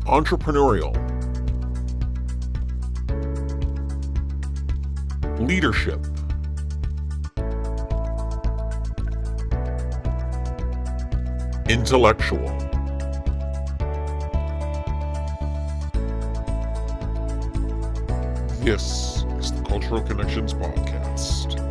entrepreneurial, leadership, intellectual. This is the Cultural Connections Podcast.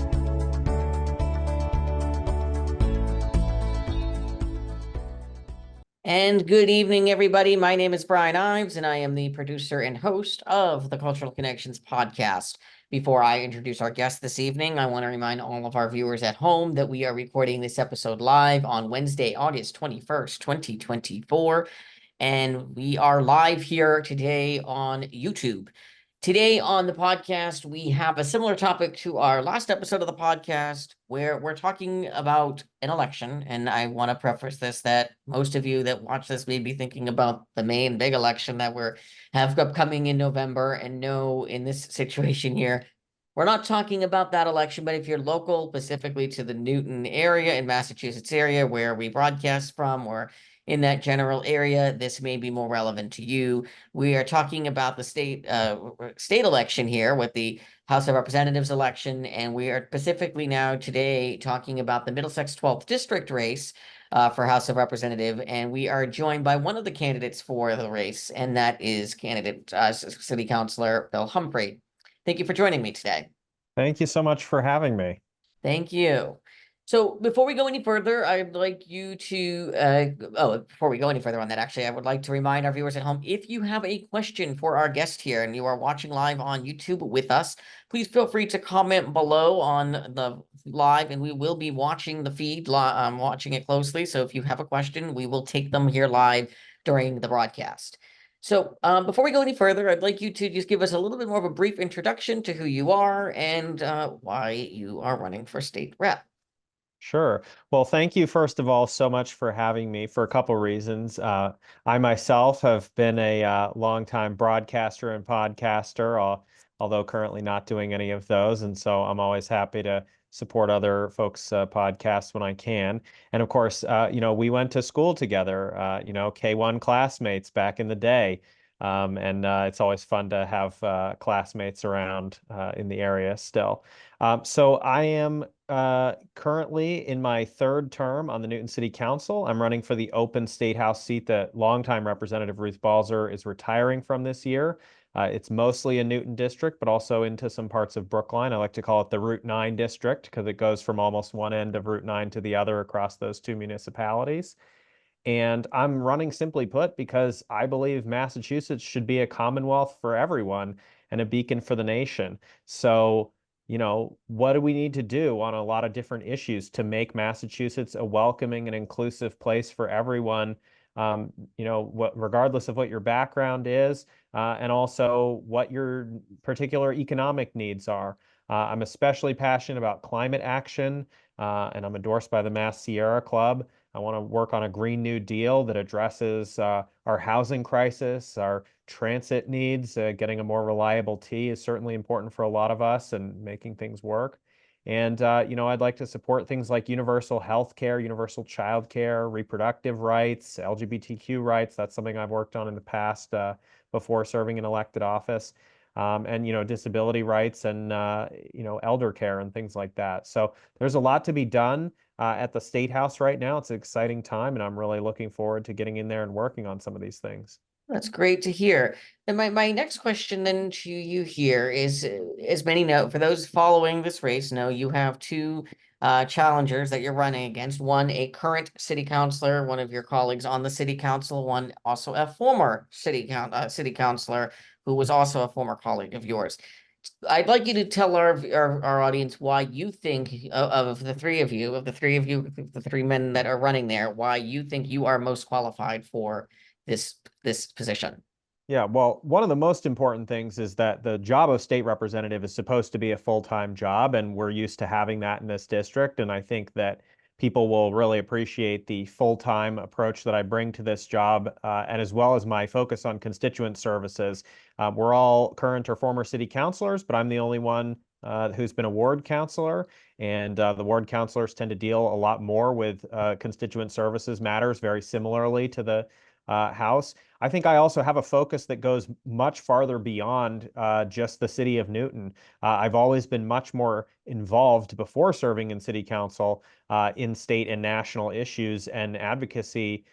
And good evening, everybody. My name is Brian Ives, and I am the producer and host of the Cultural Connections Podcast. Before I introduce our guest this evening, I want to remind all of our viewers at home that we are recording this episode live on Wednesday, August 21st, 2024. And we are live here today on YouTube. Today on the podcast, we have a similar topic to our last episode of the podcast, where we're talking about an election. And I want to preface this that most of you that watch this may be thinking about the main big election that we're have upcoming in November. And no, in this situation here, we're not talking about that election. But if you're local, specifically to the Newton area in Massachusetts area where we broadcast from, or in that general area, this may be more relevant to you. We are talking about the state election here with the House of Representatives election, and we are specifically now today talking about the Middlesex 12th District race for House of Representative, and we are joined by one of the candidates for the race, and that is candidate City Councilor Bill Humphrey. Thank you for joining me today. Thank you so much for having me. Thank you. So before we go any further, I'd like you to, before we go any further on that, actually, I would like to remind our viewers at home, if you have a question for our guest here and you are watching live on YouTube with us, please feel free to comment below on the live, and we will be watching the feed, watching it closely. So if you have a question, we will take them here live during the broadcast. So before we go any further, I'd like you to just give us a little bit more of a brief introduction to who you are and why you are running for state rep. Sure. Well, thank you, first of all, so much for having me for a couple reasons. I myself have been a longtime broadcaster and podcaster, although currently not doing any of those. And so I'm always happy to support other folks' podcasts when I can. And of course, we went to school together, K1 classmates back in the day. And it's always fun to have classmates around in the area still. So I am currently in my third term on the Newton City Council. I'm running for the open State House seat that longtime Representative Ruth Balzer is retiring from this year. It's mostly a Newton district, but also into some parts of Brookline. I like to call it the Route 9 district because it goes from almost one end of Route 9 to the other across those two municipalities. And I'm running, simply put, because I believe Massachusetts should be a commonwealth for everyone and a beacon for the nation. So, what do we need to do on a lot of different issues to make Massachusetts a welcoming and inclusive place for everyone, regardless of what your background is, and also what your particular economic needs are. I'm especially passionate about climate action, and I'm endorsed by the Mass Sierra Club. I want to work on a Green New Deal that addresses our housing crisis, our transit needs. Getting a more reliable T is certainly important for a lot of us and making things work. And, I'd like to support things like universal health care, universal child care, reproductive rights, LGBTQ rights. That's something I've worked on in the past before serving in elected office. And disability rights and elder care and things like that. So there's a lot to be done at the State House right now. It's an exciting time, and I'm really looking forward to getting in there and working on some of these things. That's great to hear. And my next question then to you here is, as many know, for those following this race know, you have two challengers that you're running against. One, a current city councilor, one of your colleagues on the city council, one also a former city councilor who was also a former colleague of yours. I'd like you to tell our audience why you think of the three of you, the three men that are running there, why you think you are most qualified for this position. Yeah, well, one of the most important things is that the job of state representative is supposed to be a full-time job, and we're used to having that in this district. And I think that people will really appreciate the full-time approach that I bring to this job, and as well as my focus on constituent services. We're all current or former city councilors, but I'm the only one who's been a ward councilor, and the ward councilors tend to deal a lot more with constituent services matters, very similarly to the House. I think I also have a focus that goes much farther beyond just the city of Newton. I've always been much more involved before serving in city council in state and national issues and advocacy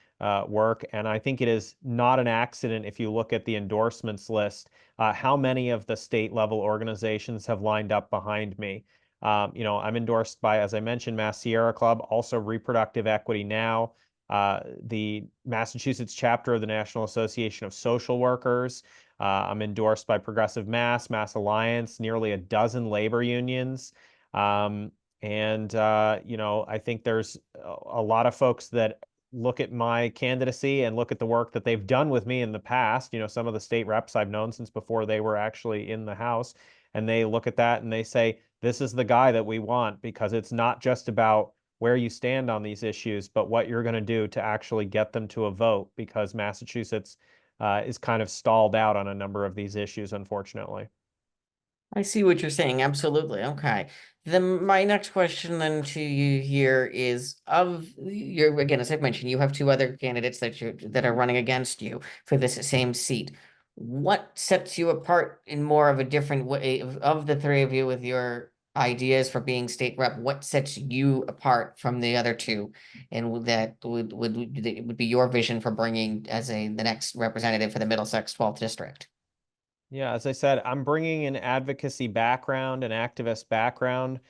work. And I think it is not an accident if you look at the endorsements list, how many of the state level organizations have lined up behind me. I'm endorsed by, as I mentioned, Mass Sierra Club, also Reproductive Equity Now, the Massachusetts chapter of the National Association of Social Workers. I'm endorsed by Progressive Mass Alliance, nearly a dozen labor unions. I think there's a lot of folks that look at my candidacy and look at the work that they've done with me in the past. Some of the state reps I've known since before they were actually in the House, and they look at that and they say, this is the guy that we want, because it's not just about where you stand on these issues, but what you're going to do to actually get them to a vote, because Massachusetts is kind of stalled out on a number of these issues, unfortunately. I see what you're saying. Absolutely. Okay. Then my next question then to you here is, of your, again, as I've mentioned, you have two other candidates that are running against you for this same seat. What sets you apart in more of a different way of the three of you with your ideas for being state rep? What sets you apart from the other two, and that would be your vision for bringing as the next representative for the Middlesex 12th district? Yeah, as I said, I'm bringing an advocacy background, an activist background.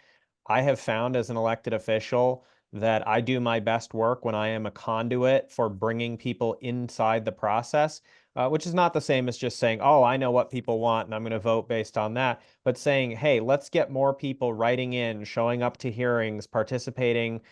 I have found as an elected official that I do my best work when I am a conduit for bringing people inside the process, which is not the same as just saying, oh, I know what people want and I'm going to vote based on that, but saying, hey, let's get more people writing in, showing up to hearings, participating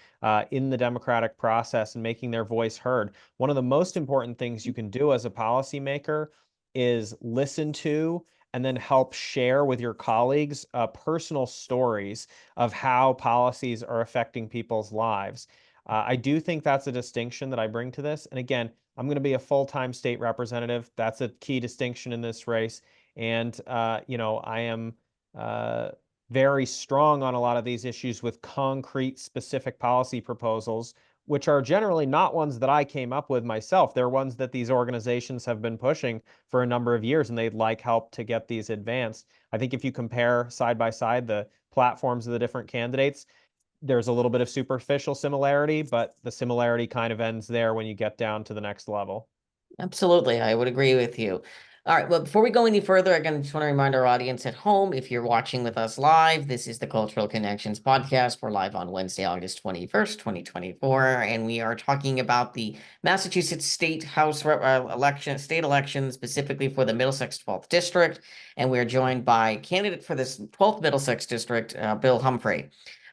in the democratic process and making their voice heard. One of the most important things you can do as a policymaker is listen to and then help share with your colleagues personal stories of how policies are affecting people's lives. I do think that's a distinction that I bring to this. And again, I'm going to be a full-time state representative. That's a key distinction in this race. And, I am very strong on a lot of these issues with concrete, specific policy proposals, which are generally not ones that I came up with myself. They're ones that these organizations have been pushing for a number of years, and they'd like help to get these advanced. I think if you compare side by side the platforms of the different candidates, there's a little bit of superficial similarity, but the similarity kind of ends there when you get down to the next level. Absolutely, I would agree with you. All right, well, before we go any further, again, just want to remind our audience at home, if you're watching with us live, this is the Cultural Connections podcast. We're live on Wednesday, August 21st, 2024, and we are talking about the Massachusetts State House state election, specifically for the Middlesex 12th District, and we are joined by candidate for this 12th Middlesex District, Bill Humphrey.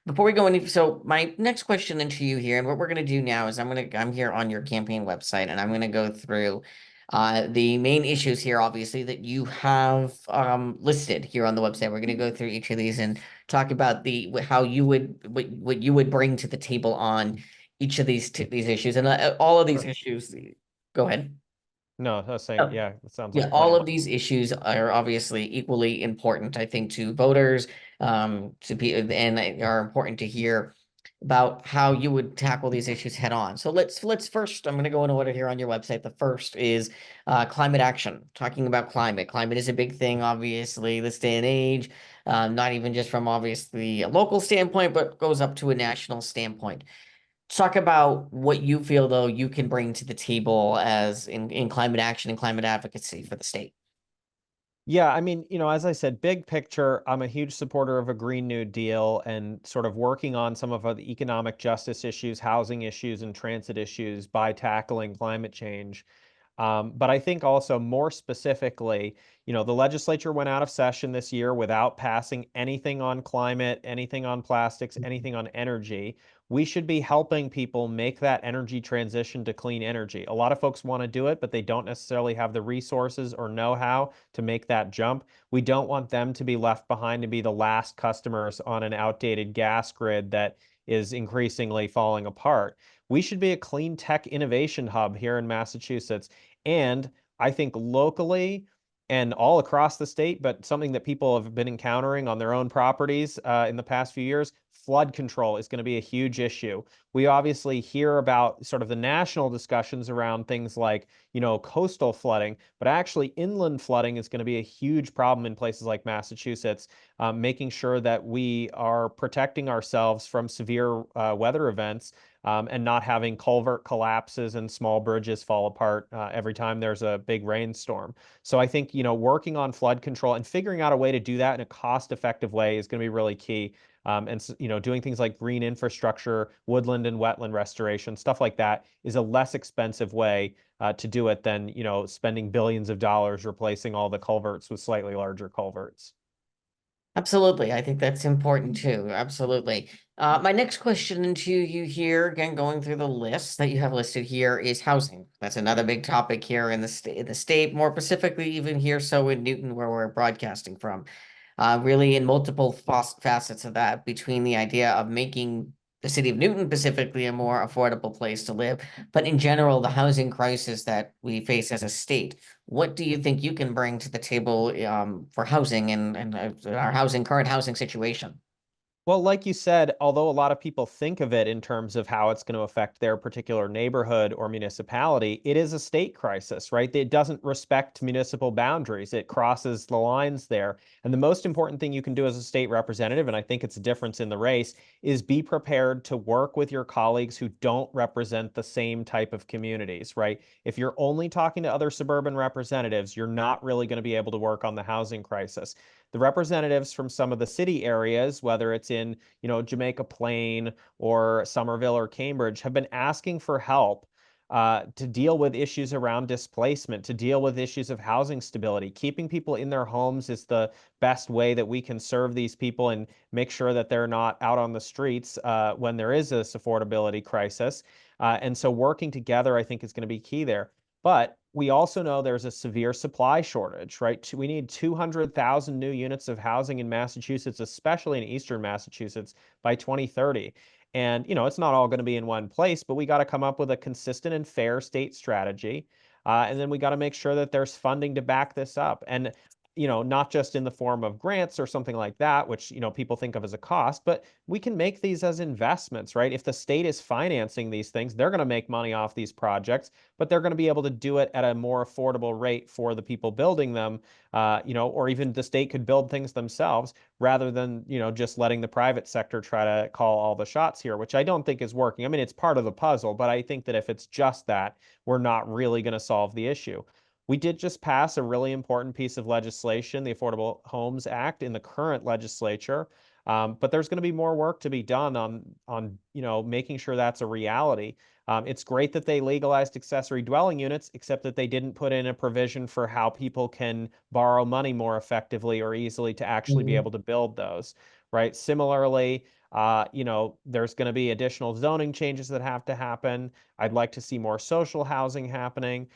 Before we go any, so my next question into you here, and what we're going to do now is I'm here on your campaign website, and I'm going to go through the main issues here, obviously, that you have listed here on the website. We're going to go through each of these and talk about how you would what you would bring to the table on each of these issues, and all of these Sure. issues. Go ahead. No, I was saying, Oh. yeah, it sounds like Yeah, a all plan. of these issues are obviously equally important, I think, to voters, to be, and are important to hear about how you would tackle these issues head on. So let's first, I'm going to go in order here on your website. The first is climate action, talking about climate. Climate is a big thing, obviously, this day and age, not even just from obviously a local standpoint, but goes up to a national standpoint. Talk about what you feel, though, you can bring to the table as in climate action and climate advocacy for the state. Yeah, I mean, as I said, big picture, I'm a huge supporter of a Green New Deal and sort of working on some of the economic justice issues, housing issues, and transit issues by tackling climate change. But I think also more specifically, the legislature went out of session this year without passing anything on climate, anything on plastics, anything on energy. We should be helping people make that energy transition to clean energy. A lot of folks want to do it, but they don't necessarily have the resources or know-how to make that jump. We don't want them to be left behind to be the last customers on an outdated gas grid that is increasingly falling apart. We should be a clean tech innovation hub here in Massachusetts. And I think locally, and all across the state, but something that people have been encountering on their own properties in the past few years, flood control is going to be a huge issue. We obviously hear about sort of the national discussions around things like, coastal flooding, but actually inland flooding is going to be a huge problem in places like Massachusetts, making sure that we are protecting ourselves from severe weather events, and not having culvert collapses and small bridges fall apart every time there's a big rainstorm. So I think, working on flood control and figuring out a way to do that in a cost-effective way is going to be really key. Doing things like green infrastructure, woodland and wetland restoration, stuff like that is a less expensive way to do it than, spending billions of dollars replacing all the culverts with slightly larger culverts. Absolutely. I think that's important too. Absolutely. My next question to you here, again, going through the list that you have listed here, is housing. That's another big topic here in the state, more specifically, even here, so in Newton, where we're broadcasting from. Really in multiple facets of that, between the idea of making the city of Newton specifically a more affordable place to live, but in general, the housing crisis that we face as a state. What do you think you can bring to the table for housing and our current housing situation? Well, like you said, although a lot of people think of it in terms of how it's going to affect their particular neighborhood or municipality, it is a state crisis, right? It doesn't respect municipal boundaries. It crosses the lines there. And the most important thing you can do as a state representative, and I think it's a difference in the race, is be prepared to work with your colleagues who don't represent the same type of communities, right? If you're only talking to other suburban representatives, you're not really going to be able to work on the housing crisis. The representatives from some of the city areas, whether it's in, Jamaica Plain or Somerville or Cambridge, have been asking for help to deal with issues around displacement, to deal with issues of housing stability. Keeping people in their homes is the best way that we can serve these people and make sure that they're not out on the streets when there is this affordability crisis. And so working together, I think, is going to be key there. But we also know there's a severe supply shortage, right? We need 200,000 new units of housing in Massachusetts, especially in eastern Massachusetts, by 2030. And, it's not all going to be in one place, but we got to come up with a consistent and fair state strategy. And then we got to make sure that there's funding to back this up. And not just in the form of grants or something like that, which, people think of as a cost, but we can make these as investments, right? If the state is financing these things, they're going to make money off these projects, but they're going to be able to do it at a more affordable rate for the people building them, or even the state could build things themselves rather than, just letting the private sector try to call all the shots here, which I don't think is working. I mean, it's part of the puzzle, but I think that if it's just that, we're not really going to solve the issue. We did just pass a really important piece of legislation, the Affordable Homes Act, in the current legislature. But there's going to be more work to be done on making sure that's a reality. It's great that they legalized accessory dwelling units, except that they didn't put in a provision for how people can borrow money more effectively or easily to actually be able to build those, right? Similarly, there's going to be additional zoning changes that have to happen. I'd like to see more social housing happening.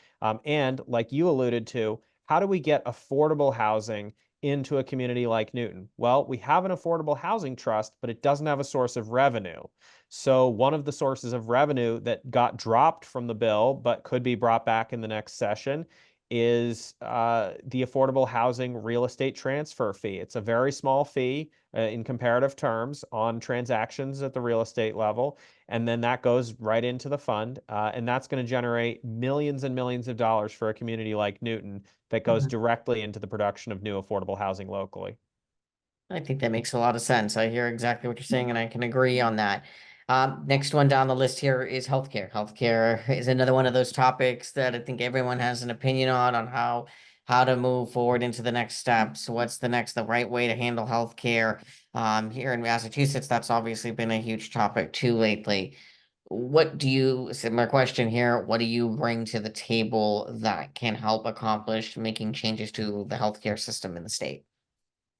And like you alluded to, how do we get affordable housing into a community like Newton? Well, we have an affordable housing trust, but it doesn't have a source of revenue. So one of the sources of revenue that got dropped from the bill, but could be brought back in the next session, is the affordable housing real estate transfer fee. It's a very small fee in comparative terms on transactions at the real estate level. And then that goes right into the fund. And that's going to generate millions and millions of dollars for a community like Newton that goes directly into the production of new affordable housing locally. I think that makes a lot of sense. I hear exactly what you're saying, and I can agree on that. Next one down the list here is healthcare. Healthcare is another one of those topics that I think everyone has an opinion on how to move forward into the next steps. What's the right way to handle healthcare? Here in Massachusetts, that's obviously been a huge topic too lately. Similar question here, what do you bring to the table that can help accomplish making changes to the healthcare system in the state?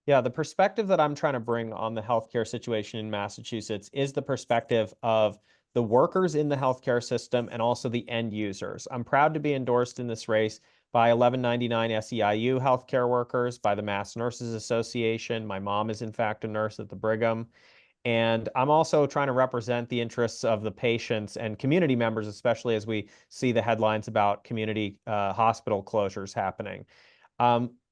Yeah, the perspective that I'm trying to bring on the healthcare situation in Massachusetts is the perspective of the workers in the healthcare system and also the end users. I'm proud to be endorsed in this race by 1199 SEIU healthcare workers, by the Mass Nurses Association. My mom is, in fact, a nurse at the Brigham. And I'm also trying to represent the interests of the patients and community members, especially as we see the headlines about community hospital closures happening.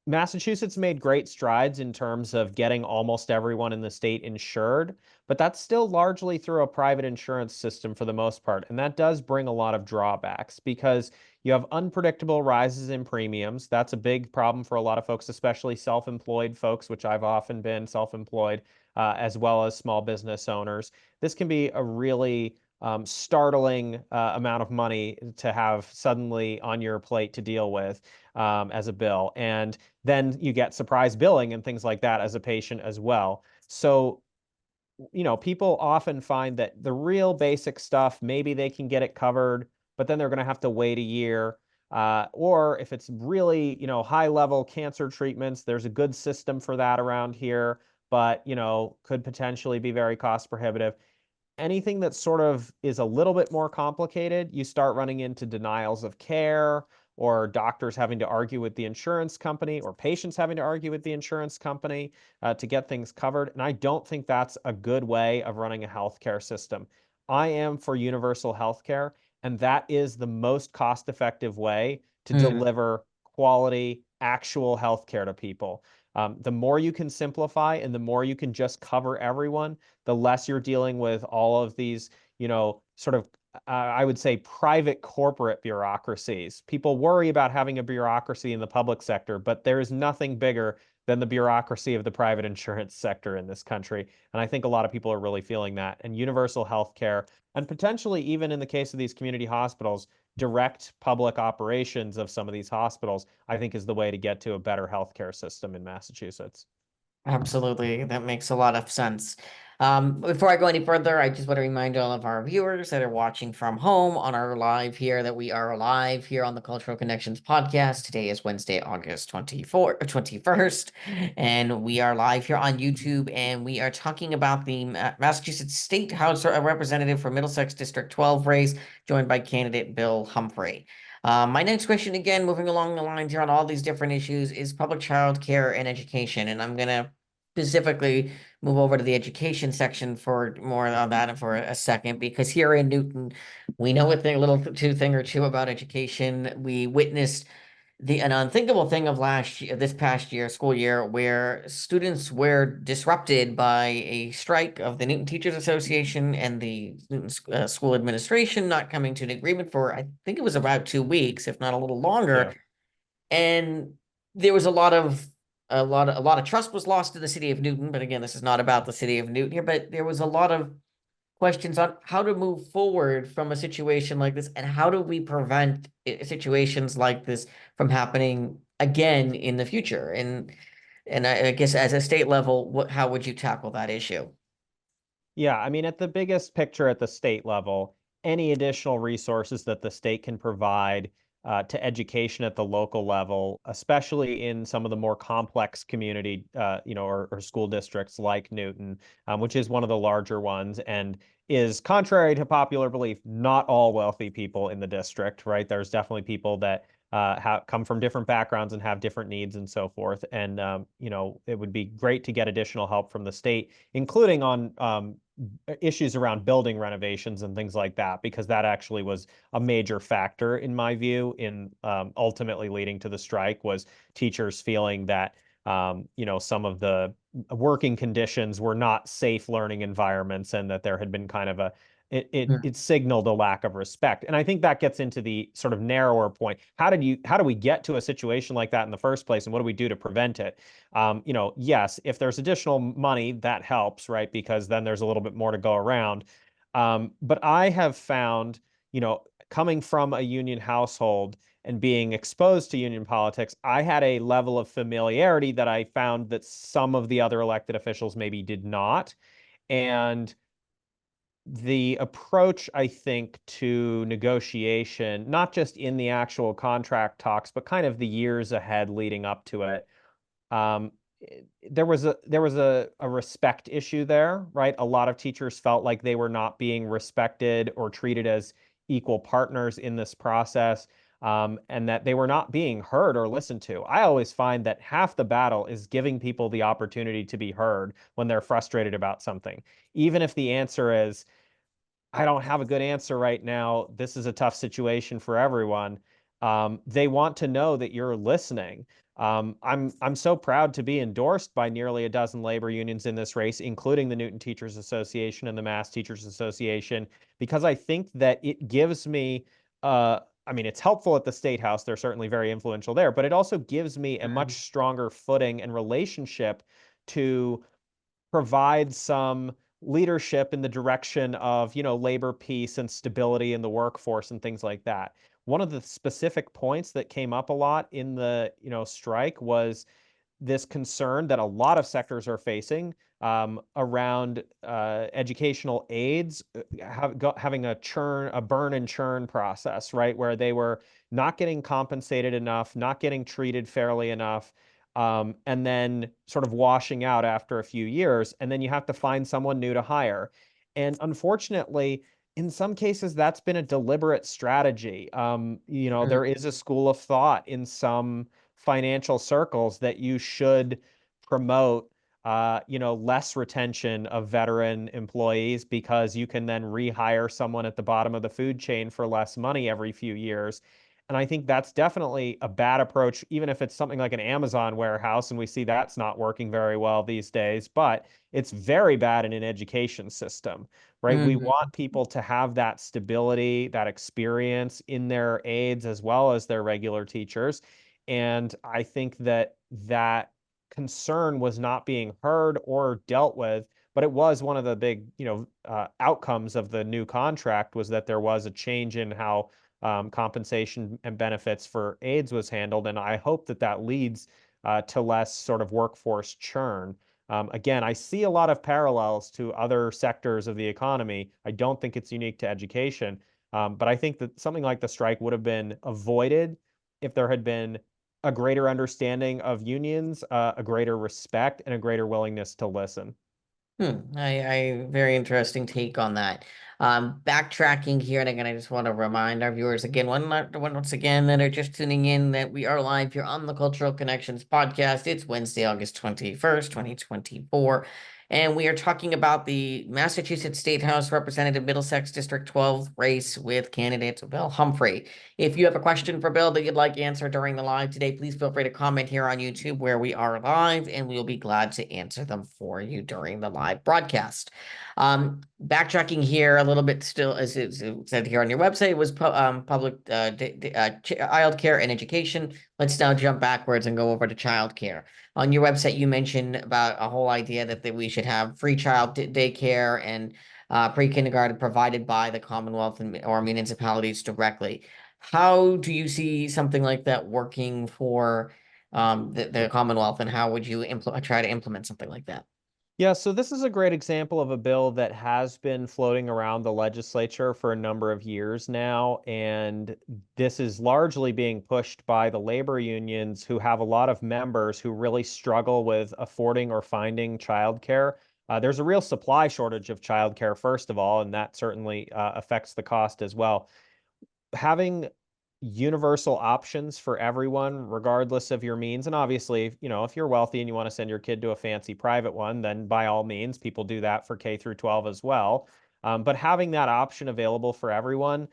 Massachusetts made great strides in terms of getting almost everyone in the state insured, but that's still largely through a private insurance system for the most part. And that does bring a lot of drawbacks because you have unpredictable rises in premiums. That's a big problem for a lot of folks, especially self-employed folks, which I've often been self-employed, as well as small business owners. This can be a really startling amount of money to have suddenly on your plate to deal with as a bill. And then you get surprise billing and things like that as a patient as well. So, people often find that the real basic stuff, maybe they can get it covered, but then they're going to have to wait a year. Or if it's really, high level cancer treatments, there's a good system for that around here, but, could potentially be very cost prohibitive. Anything that sort of is a little bit more complicated, you start running into denials of care or doctors having to argue with the insurance company or patients having to argue with the insurance company to get things covered. And I don't think that's a good way of running a healthcare system. I am for universal healthcare, and that is the most cost-effective way to deliver quality, actual healthcare to people. The more you can simplify and the more you can just cover everyone, the less you're dealing with all of these, sort of, I would say, private corporate bureaucracies. People worry about having a bureaucracy in the public sector, but there is nothing bigger than the bureaucracy of the private insurance sector in this country. And I think a lot of people are really feeling that. And universal health care, and potentially even in the case of these community hospitals, direct public operations of some of these hospitals, I think is the way to get to a better healthcare system in Massachusetts. Absolutely. That makes a lot of sense. Before I go any further, I just want to remind all of our viewers that are watching from home on our live here that we are live here on the Cultural Connections podcast. Today is Wednesday, August 21st, and we are live here on YouTube, and we are talking about the Massachusetts State House Representative for Middlesex District 12 race, joined by candidate Bill Humphrey. My next question, again, moving along the lines here on all these different issues, is public child care and education. And I'm going to specifically move over to the education section for more on that for a second, because here in Newton, we know a thing or two about education. We witnessed an unthinkable thing of this past year, school year, where students were disrupted by a strike of the Newton Teachers Association and the Newton school administration not coming to an agreement for, I think it was about 2 weeks, if not a little longer. Yeah. And there was a lot of trust was lost to the city of Newton. But again, this is not about the city of Newton here, but there was a lot of questions on how to move forward from a situation like this, and how do we prevent situations like this from happening again in the future. And I guess as a state level, how would you tackle that issue? Yeah, I mean, at the biggest picture at the state level, any additional resources that the state can provide to education at the local level, especially in some of the more complex community, or school districts like Newton, which is one of the larger ones, and is, contrary to popular belief, not all wealthy people in the district, right? There's definitely people that come from different backgrounds and have different needs and so forth. And, it would be great to get additional help from the state, including on issues around building renovations and things like that, because that actually was a major factor, in my view, in ultimately leading to the strike, was teachers feeling that, some of the working conditions were not safe learning environments, and that there had been kind of it signaled a lack of respect. And I think that gets into the sort of narrower point. How do we get to a situation like that in the first place, and what do we do to prevent it? Yes, if there's additional money, that helps, right? Because then there's a little bit more to go around. But I have found, coming from a union household and being exposed to union politics, I had a level of familiarity that I found that some of the other elected officials maybe did not. And the approach, I think, to negotiation, not just in the actual contract talks, but kind of the years ahead leading up to it, um, there was a respect issue there, right? A lot of teachers felt like they were not being respected or treated as equal partners in this process, and that they were not being heard or listened to. I always find that half the battle is giving people the opportunity to be heard when they're frustrated about something. Even if the answer is, I don't have a good answer right now, this is a tough situation for everyone. They want to know that you're listening. I'm so proud to be endorsed by nearly a dozen labor unions in this race, including the Newton Teachers Association and the Mass Teachers Association, because I think that it gives me, I mean, it's helpful at the State House. They're certainly very influential there, but it also gives me a much stronger footing and relationship to provide some leadership in the direction of, labor peace and stability in the workforce and things like that. One of the specific points that came up a lot in the, strike was this concern that a lot of sectors are facing around educational aides having a burn and churn process, right? Where they were not getting compensated enough, not getting treated fairly enough, and then sort of washing out after a few years. And then you have to find someone new to hire. And unfortunately, in some cases, that's been a deliberate strategy. There is a school of thought in some financial circles that you should promote, less retention of veteran employees because you can then rehire someone at the bottom of the food chain for less money every few years. And I think that's definitely a bad approach, even if it's something like an Amazon warehouse, and we see that's not working very well these days, but it's very bad in an education system, right? We want people to have that stability, that experience in their aides as well as their regular teachers. And I think that that concern was not being heard or dealt with, but it was one of the big, outcomes of the new contract was that there was a change in how compensation and benefits for aides was handled. And I hope that that leads to less sort of workforce churn. Again, I see a lot of parallels to other sectors of the economy. I don't think it's unique to education, but I think that something like the strike would have been avoided if there had been a greater understanding of unions, a greater respect, and a greater willingness to listen. I very interesting take on that. Backtracking here, and again, I just want to remind our viewers again, once again, that are just tuning in, that we are live here on the Cultural Connections podcast. It's Wednesday, August 21st, 2024. And we are talking about the Massachusetts State House Representative Middlesex District 12 race with candidate Bill Humphrey. If you have a question for Bill that you'd like answered during the live today, please feel free to comment here on YouTube where we are live, and we'll be glad to answer them for you during the live broadcast. Backtracking here a little bit still, as it said here on your website, was public child care and education. Let's now jump backwards and go over to child care. On your website, you mentioned about a whole idea that we should have free child daycare and pre-kindergarten provided by the Commonwealth or municipalities directly. How do you see something like that working for the Commonwealth, and how would you try to implement something like that? Yeah, so this is a great example of a bill that has been floating around the legislature for a number of years now, and this is largely being pushed by the labor unions who have a lot of members who really struggle with affording or finding childcare. There's a real supply shortage of childcare, first of all, and that certainly affects the cost as well. Having universal options for everyone, regardless of your means. And obviously, if you're wealthy and you want to send your kid to a fancy private one, then by all means, people do that for K through 12 as well. But having that option available for everyone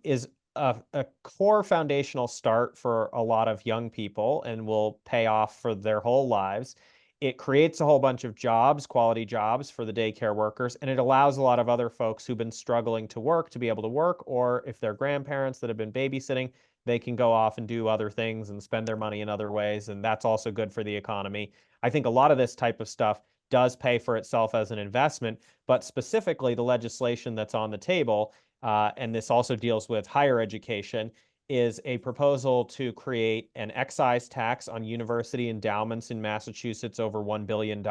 is a core foundational start for a lot of young people and will pay off for their whole lives. It creates a whole bunch of jobs, quality jobs for the daycare workers, and it allows a lot of other folks who've been struggling to work to be able to work, or if they're grandparents that have been babysitting, they can go off and do other things and spend their money in other ways, and that's also good for the economy. I think a lot of this type of stuff does pay for itself as an investment, but specifically the legislation that's on the table, and this also deals with higher education, is a proposal to create an excise tax on university endowments in Massachusetts over $1 billion.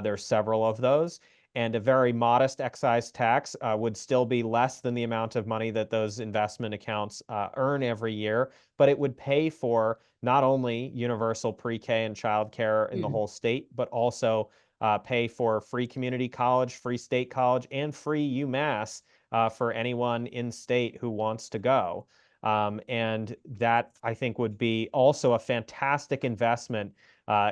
There's several of those. And a very modest excise tax would still be less than the amount of money that those investment accounts earn every year, but it would pay for not only universal pre-K and childcare in the whole state, but also pay for free community college, free state college, and free UMass for anyone in state who wants to go. And that, I think, would be also a fantastic investment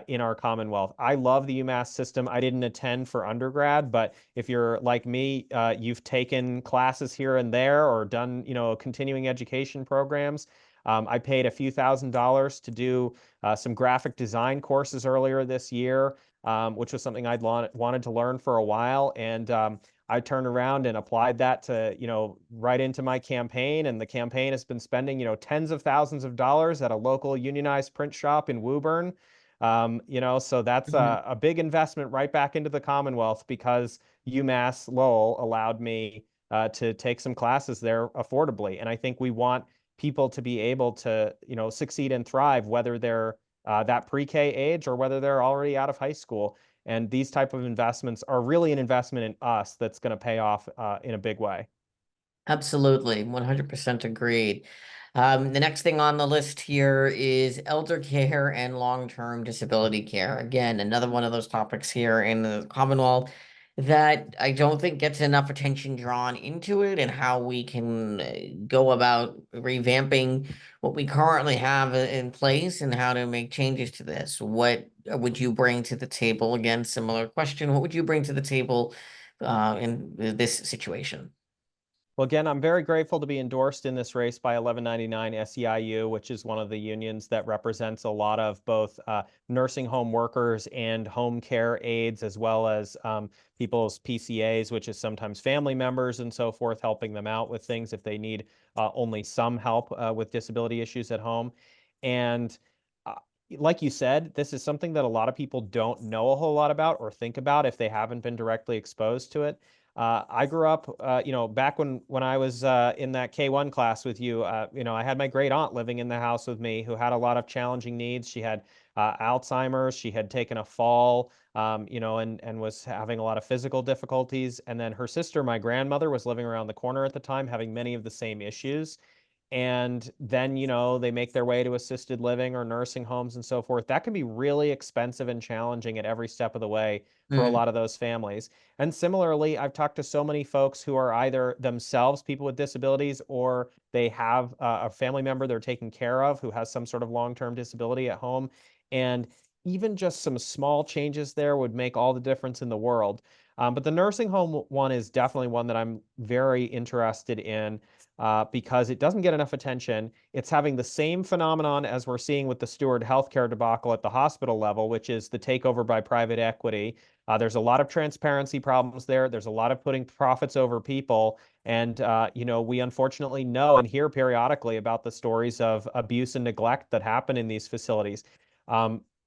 in our Commonwealth. I love the UMass system. I didn't attend for undergrad, but if you're like me, you've taken classes here and there or done, continuing education programs. I paid a few $1,000s to do some graphic design courses earlier this year, which was something I'd wanted to learn for a while. And I turned around and applied that to, right into my campaign. And the campaign has been spending, tens of thousands of dollars at a local unionized print shop in Woburn. So that's a big investment right back into the Commonwealth because UMass Lowell allowed me to take some classes there affordably. And I think we want people to be able to, succeed and thrive, whether they're that pre-K age or whether they're already out of high school. And these type of investments are really an investment in us that's going to pay off in a big way. Absolutely, 100% agreed. The next thing on the list here is elder care and long-term disability care. Again, another one of those topics here in the Commonwealth that I don't think gets enough attention drawn into it and how we can go about revamping what we currently have in place and how to make changes to this. What would you bring to the table? Again, similar question. What would you bring to the table in this situation? Well, again, I'm very grateful to be endorsed in this race by 1199 SEIU, which is one of the unions that represents a lot of both nursing home workers and home care aides, as well as people's PCAs, which is sometimes family members and so forth, helping them out with things if they need only some help with disability issues at home. And like you said, this is something that a lot of people don't know a whole lot about or think about if they haven't been directly exposed to it. I grew up, back when I was in that K1 class with you, I had my great aunt living in the house with me who had a lot of challenging needs. She had Alzheimer's. She had taken a fall, and was having a lot of physical difficulties. And then her sister, my grandmother, was living around the corner at the time, having many of the same issues. And then, they make their way to assisted living or nursing homes and so forth. That can be really expensive and challenging at every step of the way for a lot of those families. And similarly, I've talked to so many folks who are either themselves people with disabilities or they have a family member they're taking care of who has some sort of long-term disability at home. And even just some small changes there would make all the difference in the world. But the nursing home one is definitely one that I'm very interested in because it doesn't get enough attention. It's having the same phenomenon as we're seeing with the Steward healthcare debacle at the hospital level, which is the takeover by private equity. There's a lot of transparency problems there. There's a lot of putting profits over people. And, we unfortunately know and hear periodically about the stories of abuse and neglect that happen in these facilities.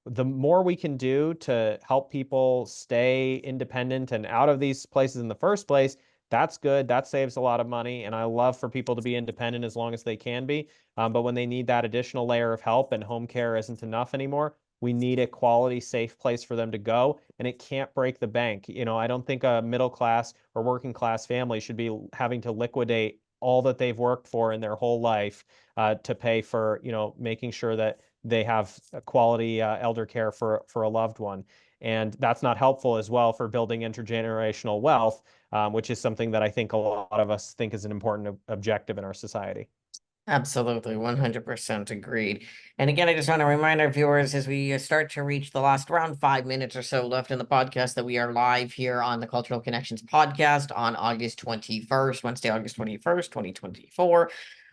The more we can do to help people stay independent and out of these places in the first place, that's good. That saves a lot of money. And I love for people to be independent as long as they can be. But when they need that additional layer of help and home care isn't enough anymore, we need a quality, safe place for them to go. And it can't break the bank. I don't think a middle class or working class family should be having to liquidate all that they've worked for in their whole life to pay for, making sure that they have a quality elder care for a loved one. And that's not helpful as well for building intergenerational wealth, which is something that I think a lot of us think is an important objective in our society. Absolutely, 100% agreed. And again, I just want to remind our viewers as we start to reach the last around 5 minutes or so left in the podcast that we are live here on the Cultural Connections podcast on August 21st, Wednesday, August 21st, 2024.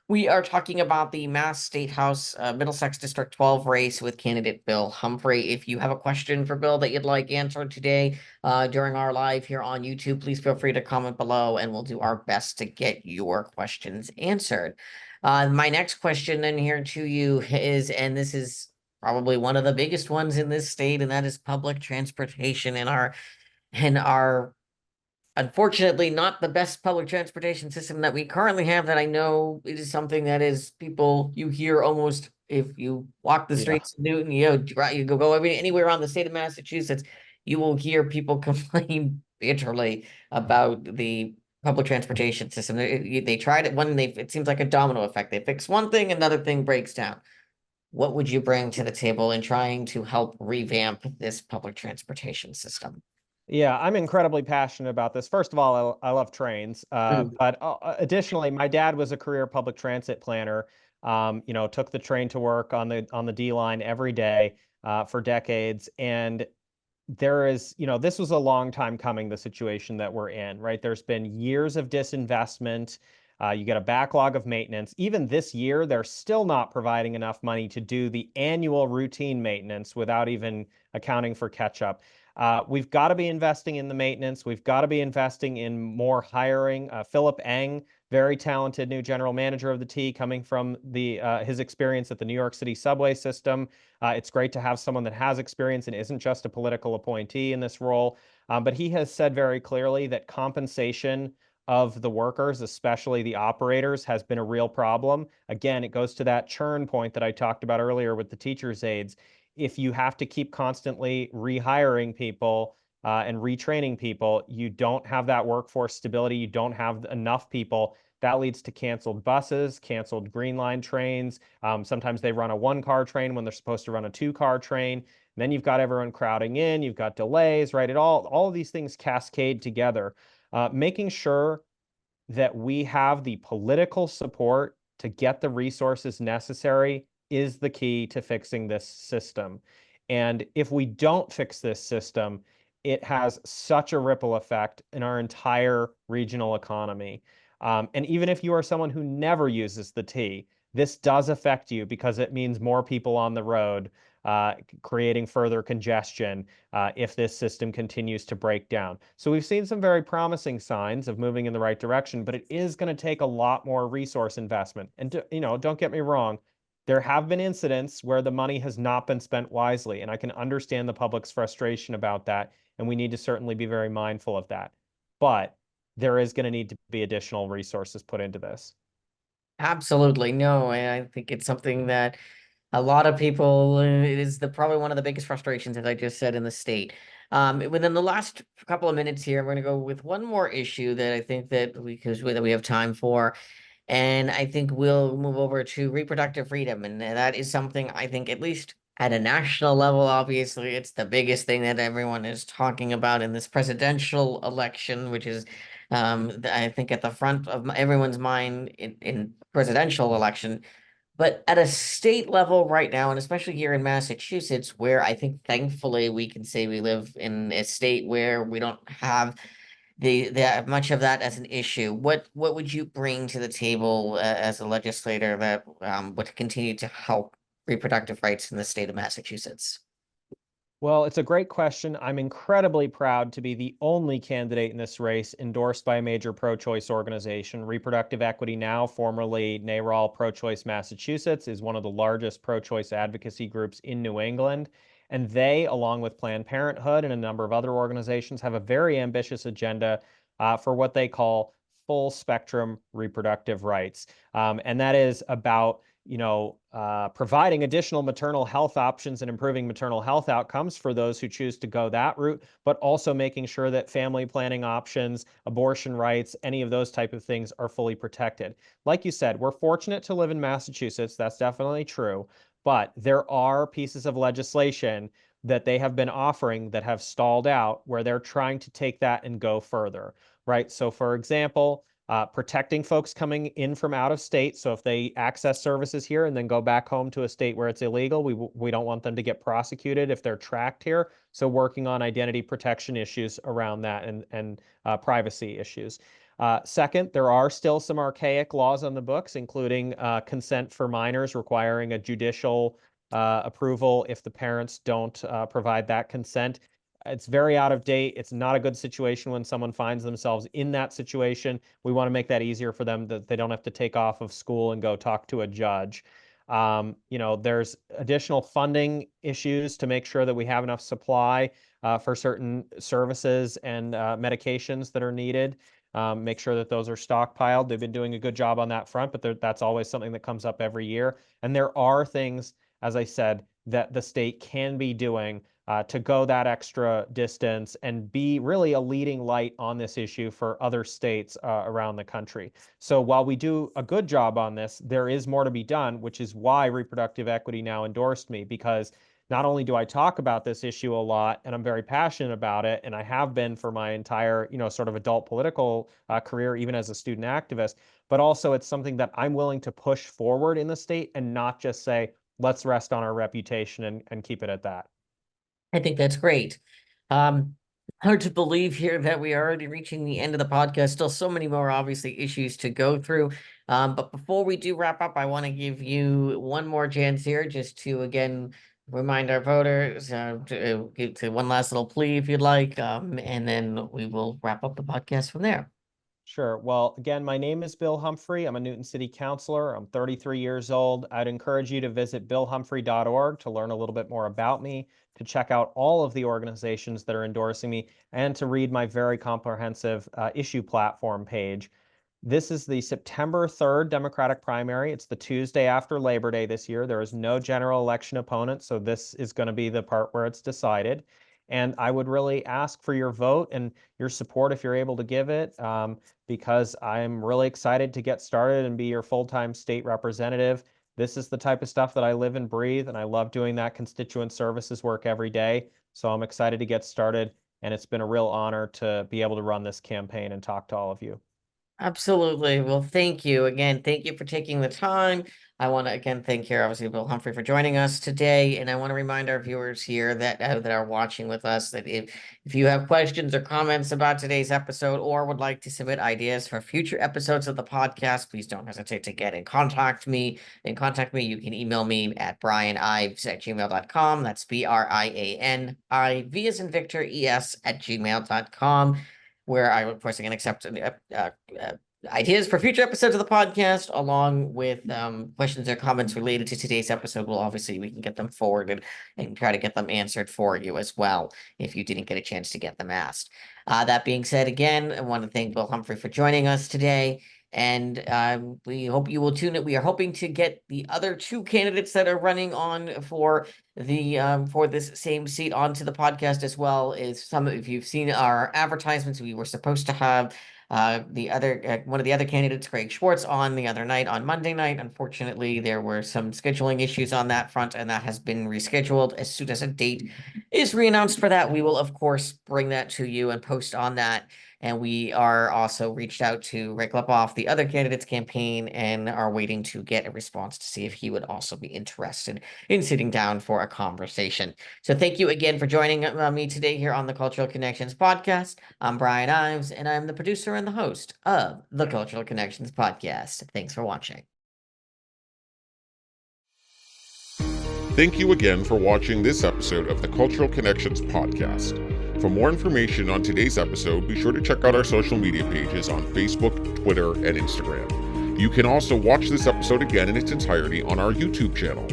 We are talking about the Mass State House Middlesex District 12 race with candidate Bill Humphrey. If you have a question for Bill that you'd like answered today during our live here on YouTube, please feel free to comment below and we'll do our best to get your questions answered. My next question then here to you is, and this is probably one of the biggest ones in this state, and that is public transportation in our unfortunately not the best public transportation system that we currently have. That I know it is something that is people you hear almost if you walk the streets of Newton, you go anywhere around the state of Massachusetts, you will hear people complain bitterly about the public transportation system. They tried it it seems like a domino effect. They fix one thing, another thing breaks down. What would you bring to the table in trying to help revamp this public transportation system? Yeah, I'm incredibly passionate about this. First of all, I love trains, but additionally, my dad was a career public transit planner. Took the train to work on the D line every day. for decades. And there is, this was a long time coming, the situation that we're in, right? There's been years of disinvestment. You get a backlog of maintenance. Even this year, they're still not providing enough money to do the annual routine maintenance without even accounting for catch-up. We've got to be investing in the maintenance. We've got to be investing in more hiring. Philip Eng, very talented new general manager of the T, coming from his experience at the New York City subway system. It's great to have someone that has experience and isn't just a political appointee in this role. But he has said very clearly that compensation of the workers, especially the operators, has been a real problem. Again, it goes to that churn point that I talked about earlier with the teachers' aides. If you have to keep constantly rehiring people and retraining people, you don't have that workforce stability. You don't have enough people. That leads to canceled buses, canceled Green Line trains. Sometimes they run a one-car train when they're supposed to run a two-car train. And then you've got everyone crowding in. You've got delays, right? All of these things cascade together. Making sure that we have the political support to get the resources necessary is the key to fixing this system. And if we don't fix this system, it has such a ripple effect in our entire regional economy. And even if you are someone who never uses the T, this does affect you because it means more people on the road, creating further congestion if this system continues to break down. So we've seen some very promising signs of moving in the right direction, but it is going to take a lot more resource investment. And don't get me wrong, there have been incidents where the money has not been spent wisely, and I can understand the public's frustration about that, and we need to certainly be very mindful of that. But there is going to need to be additional resources put into this. Absolutely. No, and I think it's something that a lot of people, it is probably one of the biggest frustrations, as I just said, in the state. Within the last couple of minutes here, I'm going to go with one more issue that I think that we have time for. And I think we'll move over to reproductive freedom. And that is something I think, at least at a national level, obviously, it's the biggest thing that everyone is talking about in this presidential election, which is, I think, at the front of everyone's mind in presidential election. But at a state level right now, and especially here in Massachusetts, where I think thankfully we can say we live in a state where we don't have the much of that as an issue. What would you bring to the table as a legislator that would continue to help reproductive rights in the state of Massachusetts? Well, it's a great question. I'm incredibly proud to be the only candidate in this race endorsed by a major pro-choice organization. Reproductive Equity Now, formerly NARAL Pro-Choice Massachusetts, is one of the largest pro-choice advocacy groups in New England. And they, along with Planned Parenthood and a number of other organizations, have a very ambitious agenda for what they call full spectrum reproductive rights. And that is about providing additional maternal health options and improving maternal health outcomes for those who choose to go that route, but also making sure that family planning options, abortion rights, any of those type of things are fully protected. Like you said, we're fortunate to live in Massachusetts. That's definitely true. But there are pieces of legislation that they have been offering that have stalled out where they're trying to take that and go further, right? So for example, protecting folks coming in from out of state. So if they access services here and then go back home to a state where it's illegal, we don't want them to get prosecuted if they're tracked here. So working on identity protection issues around that and privacy issues. Second, there are still some archaic laws on the books, including consent for minors requiring a judicial approval if the parents don't provide that consent. It's very out of date. It's not a good situation when someone finds themselves in that situation. We want to make that easier for them, that they don't have to take off of school and go talk to a judge. There's additional funding issues to make sure that we have enough supply for certain services and medications that are needed. Make sure that those are stockpiled. They've been doing a good job on that front, but that's always something that comes up every year. And there are things, as I said, that the state can be doing to go that extra distance and be really a leading light on this issue for other states around the country. So while we do a good job on this, there is more to be done, which is why Reproductive Equity Now endorsed me, because not only do I talk about this issue a lot, and I'm very passionate about it, and I have been for my entire, sort of adult political career, even as a student activist, but also it's something that I'm willing to push forward in the state and not just say, let's rest on our reputation and keep it at that. I think that's great. Hard to believe here that we are already reaching the end of the podcast. Still so many more, obviously, issues to go through. But before we do wrap up, I want to give you one more chance here just to, again, remind our voters, to one last little plea if you'd like, and then we will wrap up the podcast from there. Sure. Well, again, my name is Bill Humphrey. I'm a Newton City Councilor. I'm 33 years old. I'd encourage you to visit billhumphrey.org to learn a little bit more about me, to check out all of the organizations that are endorsing me, and to read my very comprehensive issue platform page. This is the September 3rd Democratic primary. It's the Tuesday after Labor Day this year. There is no general election opponent, so this is going to be the part where it's decided. And I would really ask for your vote and your support if you're able to give it, because I'm really excited to get started and be your full-time state representative. This is the type of stuff that I live and breathe, and I love doing that constituent services work every day. So I'm excited to get started, and it's been a real honor to be able to run this campaign and talk to all of you. Absolutely. Well, thank you again. Thank you for taking the time. I want to again thank here, obviously, Bill Humphrey for joining us today, and I want to remind our viewers here that that are watching with us that if you have questions or comments about today's episode or would like to submit ideas for future episodes of the podcast, please don't hesitate to get in contact me. You can email me at brianives@gmail.com. That's BRIANIV as in Victor ES@gmail.com. Where I, of course, again accept ideas for future episodes of the podcast, along with questions or comments related to today's episode. Well, obviously, we can get them forwarded and try to get them answered for you as well, if you didn't get a chance to get them asked. That being said, again, I want to thank Bill Humphrey for joining us today. And we hope you will tune in. We are hoping to get the other two candidates that are running on for the for this same seat onto the podcast, as well as some. If you've seen our advertisements, we were supposed to have the other one of the other candidates, Craig Schwartz, on the other night, on Monday night. Unfortunately, there were some scheduling issues on that front, and that has been rescheduled. As soon as a date is reannounced for that, we will of course bring that to you and post on that. And we are also reached out to Rick Lepoff, the other candidate's campaign, and are waiting to get a response to see if he would also be interested in sitting down for a conversation. So thank you again for joining me today here on the Cultural Connections podcast. I'm Brian Ives, and I'm the producer and the host of the Cultural Connections podcast. Thanks for watching. Thank you again for watching this episode of the Cultural Connections podcast. For more information on today's episode, be sure to check out our social media pages on Facebook, Twitter, and Instagram. You can also watch this episode again in its entirety on our YouTube channel.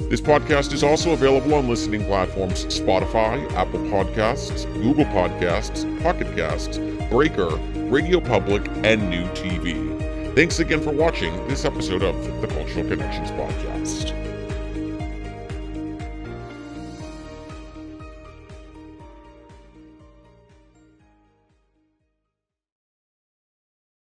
This podcast is also available on listening platforms Spotify, Apple Podcasts, Google Podcasts, Pocket Casts, Breaker, Radio Public, and New TV. Thanks again for watching this episode of the Cultural Connections podcast.